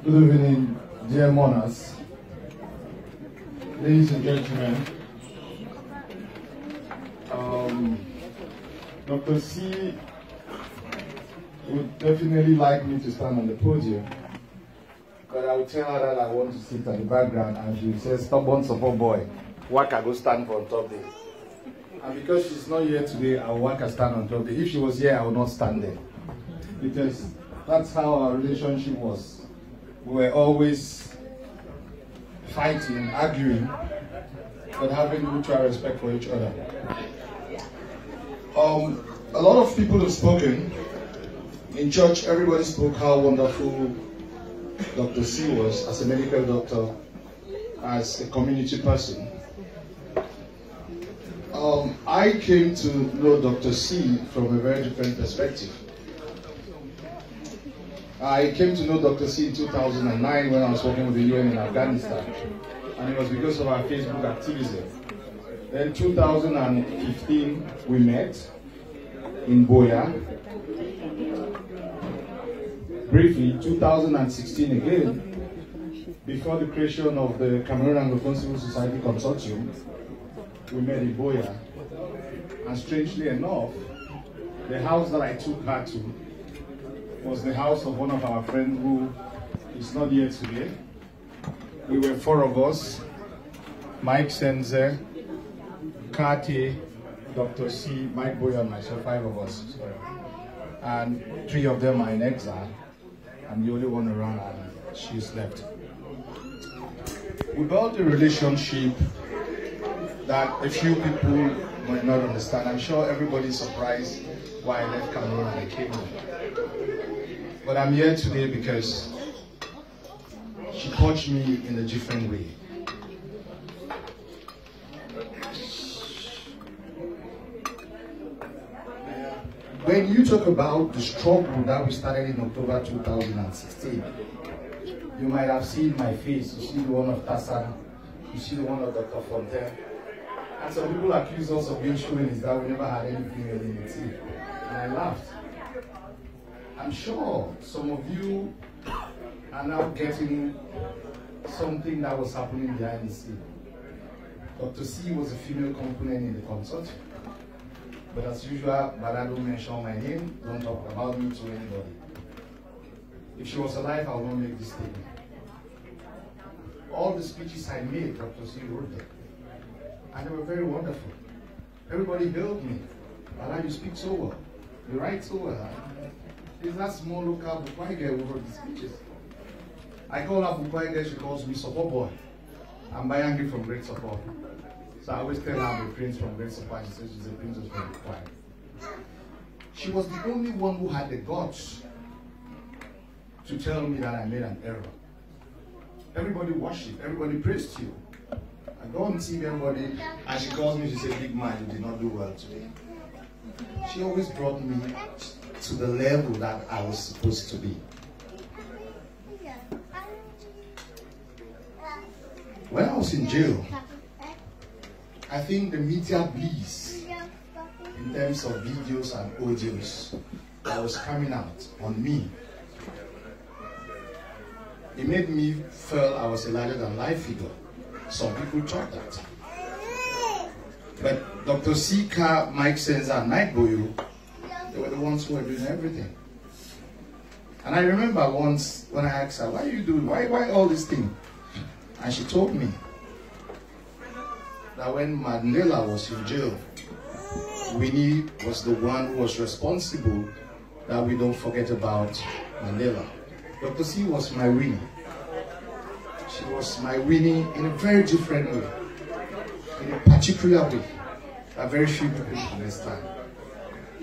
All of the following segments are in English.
Good evening, dear mourners, ladies and gentlemen. Dr. C would definitely like me to stand on the podium, but I will tell her that I want to sit at the background, and she will say, "Stubborn support boy, Waka go stand for on top there." And because she's not here today, I will Waka stand on top there. If she was here, I would not stand there, because that's how our relationship was. We were always fighting, arguing, but having mutual respect for each other. A lot of people have spoken. In church, everybody spoke how wonderful Dr. C was as a medical doctor, as a community person. I came to know Dr. C from a very different perspective. I came to know Dr. C in 2009 when I was working with the UN in Afghanistan, and it was because of our Facebook activism. Then 2015 we met in Boya. Briefly, 2016 again, before the creation of the Cameroon Anglophone Civil Society Consortium, we met in Boya. And strangely enough, the house that I took her to was the house of one of our friends who is not here today. We were 4 of us: Mike Senze, Kati, Dr. C, Mike Boya, and myself, 5 of us. Sorry. And 3 of them are in exile. I'm the only one around, and she's left. We built a relationship that a few people might not understand. I'm sure everybody's surprised why I left Cameroon and I came here. But I'm here today because she touched me in a different way. When you talk about the struggle that we started in October 2016, you might have seen my face. You see the one of Tassan, you see the one of Dr. Fontaine. And some people accuse us of being chauvinist that we never had any female in the team. And I laughed. I'm sure some of you are now getting something that was happening behind the scene. Dr. C was a female component in the consortium. But as usual, Bala don't mention my name, don't talk about me to anybody. If she was alive, I would not make this statement. All the speeches I made, Dr. C wrote them. And they were very wonderful. Everybody hailed me. Bala, you speak so well. You write so well. It's that small local Bukwai girl who wrote the speeches. I call her Bukwai girl, she calls me support boy. I'm Bayangri from Great Support. So I always tell her I'm a prince from Great Support. She says she's a princess from Bukwai. She was the only one who had the guts to tell me that I made an error. Everybody worshipped, everybody praised you. I go on TV, everybody, and she calls me, she said, "Big man, you did not do well today." She always brought me to the level that I was supposed to be. When I was in jail, I think the media bliss in terms of videos and audios that was coming out on me, it made me feel I was a larger-than-life figure. Some people thought that. But Dr. Sika, Mike Senza, and Mike Boyo, they were the ones who were doing everything. And I remember once when I asked her, "Why are you doing, why all this thing?" And she told me that when Mandela was in jail, Winnie was the one who was responsible that we don't forget about Mandela. Dr. C was my Winnie. She was my Winnie in a very different way, in a particular way that very few people understand.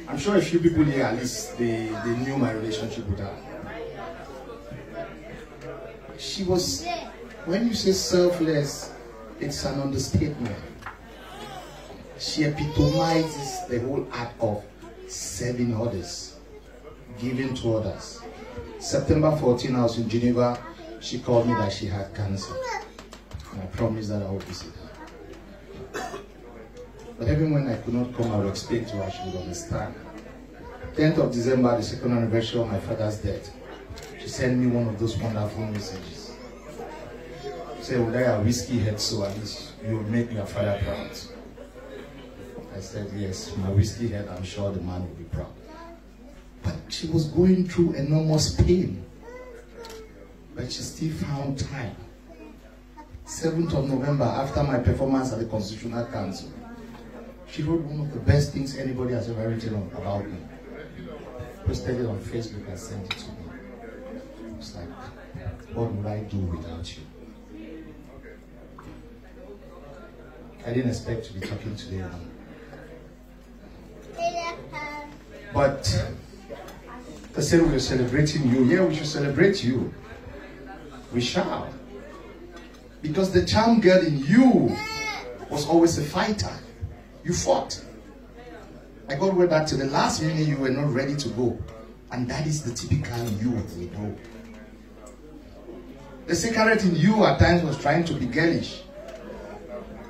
I'm sure a few people here, at least, they knew my relationship with her. She was, when you say selfless, it's an understatement. She epitomizes the whole act of serving others, giving to others. September 14, I was in Geneva. She called me that she had cancer. And I promised that I would visit her. But even when I could not come, I would explain to her, she would understand. 10th of December, the 2nd anniversary of my father's death, she sent me one of those wonderful messages. She said, "Well, I are whiskey head, so at least you will make your father proud." I said, "Yes, my whiskey head, I'm sure the man will be proud." But she was going through enormous pain. But she still found time. 7th of November, after my performance at the Constitutional Council, she wrote one of the best things anybody has ever written about me. Posted it on Facebook and sent it to me. It's like, what would I do without you? I didn't expect to be talking today. But they said we were celebrating you. Yeah, we should celebrate you. We shall. Because the charm girl in you was always a fighter. You fought. I got word that to the last minute you were not ready to go. And that is the typical you we know. The secret in you at times was trying to be girlish.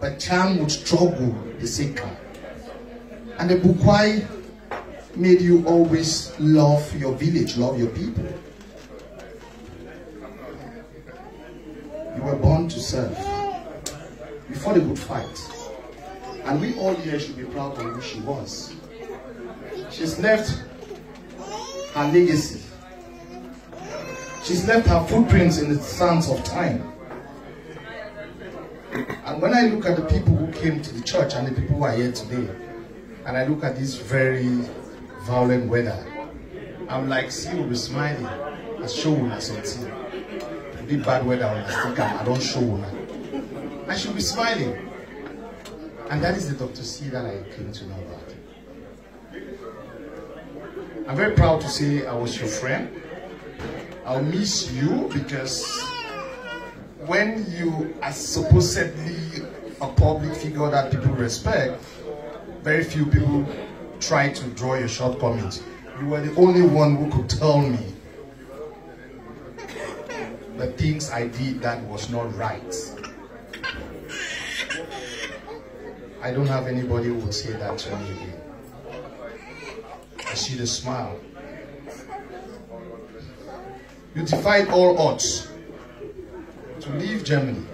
But charm would struggle the secret. And the Bukwai made you always love your village, love your people. You were born to serve. You fought a good fight. And we all here should be proud of who she was. She's left her legacy. She's left her footprints in the sands of time. And when I look at the people who came to the church and the people who are here today, and I look at this very violent weather, I'm like, see, we'll be smiling. As show as something. The bad weather on the sticker, I don't show. I should be smiling. And that is the Dr. C that I came to know about. I'm very proud to say I was your friend. I'll miss you because when you are supposedly a public figure that people respect, very few people try to draw your shortcomings. You were the only one who could tell me the things I did that was not right. I don't have anybody who would say that to me again. I see the smile. You defied all odds to leave Germany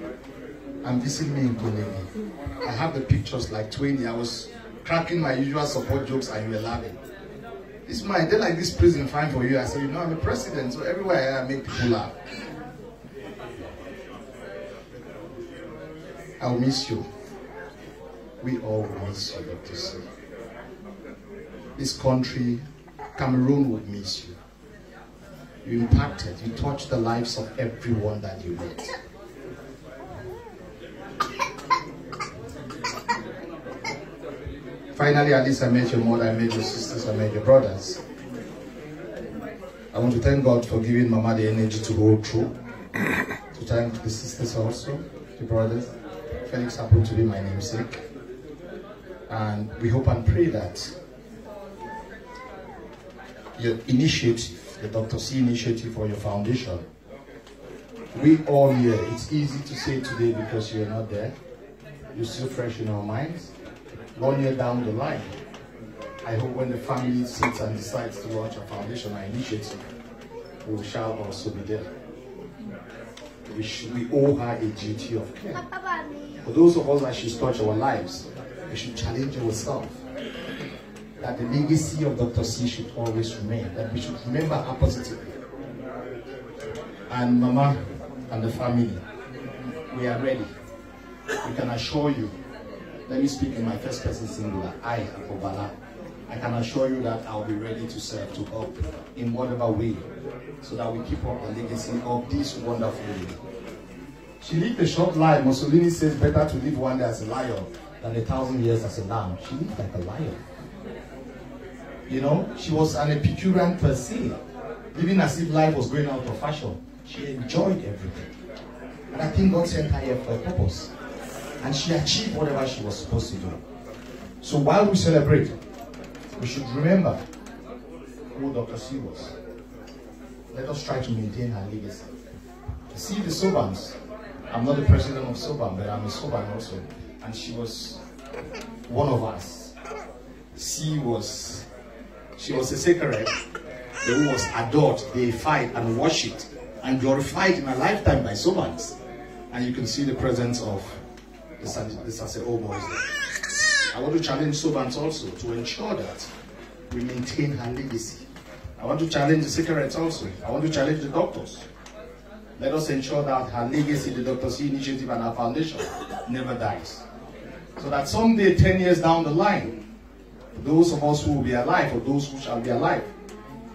and visit me in Cologne. I have the pictures like 20. I was cracking my usual support jokes and you were laughing. This man, they like this prison fine for you. I said, you know, I'm a president, so everywhere I make people laugh. I'll miss you. We all will miss you, Dr. C. This country, Cameroon, would miss you. You impacted, you touched the lives of everyone that you met. Finally, at least I met your mother, I met your sisters, I met your brothers. I want to thank God for giving Mama the energy to go through. To thank the sisters also, the brothers. Felix happened to be my namesake. And we hope and pray that your initiative, the Dr. C initiative for your foundation, we all here, it's easy to say today because you're not there. You're still fresh in our minds. 1 year down the line, I hope when the family sits and decides to launch a foundation or initiative, we shall also be there. We owe her a duty of care. For those of us that she's touched our lives, we should challenge ourselves that the legacy of Dr. C should always remain, that we should remember her positively. And Mama and the family, we are ready. We can assure you, let me speak in my first person singular, I, Obala. I can assure you that I'll be ready to serve, to help in whatever way, so that we keep up the legacy of this wonderful lady. She lived a short life. Mussolini says better to live one day as a lion than 1,000 years as a lamb. She lived like a lion. You know, she was an Epicurean per se, living as if life was going out of fashion. She enjoyed everything. And I think God sent her here for a purpose. And she achieved whatever she was supposed to do. So while we celebrate, we should remember who Dr. C was. Let us try to maintain her legacy. See the Sobans. I'm not the president of Soban, but I'm a Soban also. And she was one of us. She was a secret. who was adored, deified, and worshipped, and glorified in a lifetime by servants. And you can see the presence of the Sase boys there. I want to challenge servants also to ensure that we maintain her legacy. I want to challenge the secretaries also. I want to challenge the doctors. Let us ensure that her legacy, the Dr. C initiative and our foundation never dies. So that someday, 10 years down the line, those of us who will be alive, or those who shall be alive,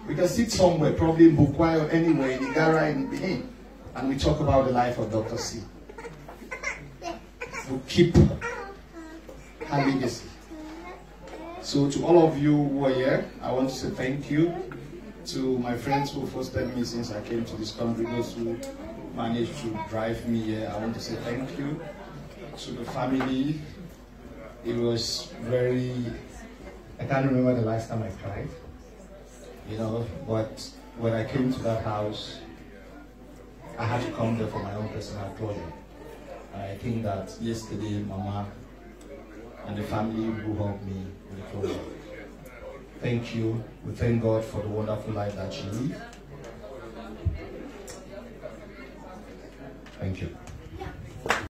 we can sit somewhere, probably in Bukwai or anywhere, in Igara, in Benin, and we talk about the life of Dr. C. We keep her legacy. So to all of you who are here, I want to say thank you. To my friends who fostered me since I came to this country, those who managed to drive me here, I want to say thank you. To the family, it was very, I can't remember the last time I cried, you know, but when I came to that house, I had to come there for my own personal closure. I think that yesterday, Mama and the family who helped me with the closure. Thank you. We thank God for the wonderful life that she lived. Thank you.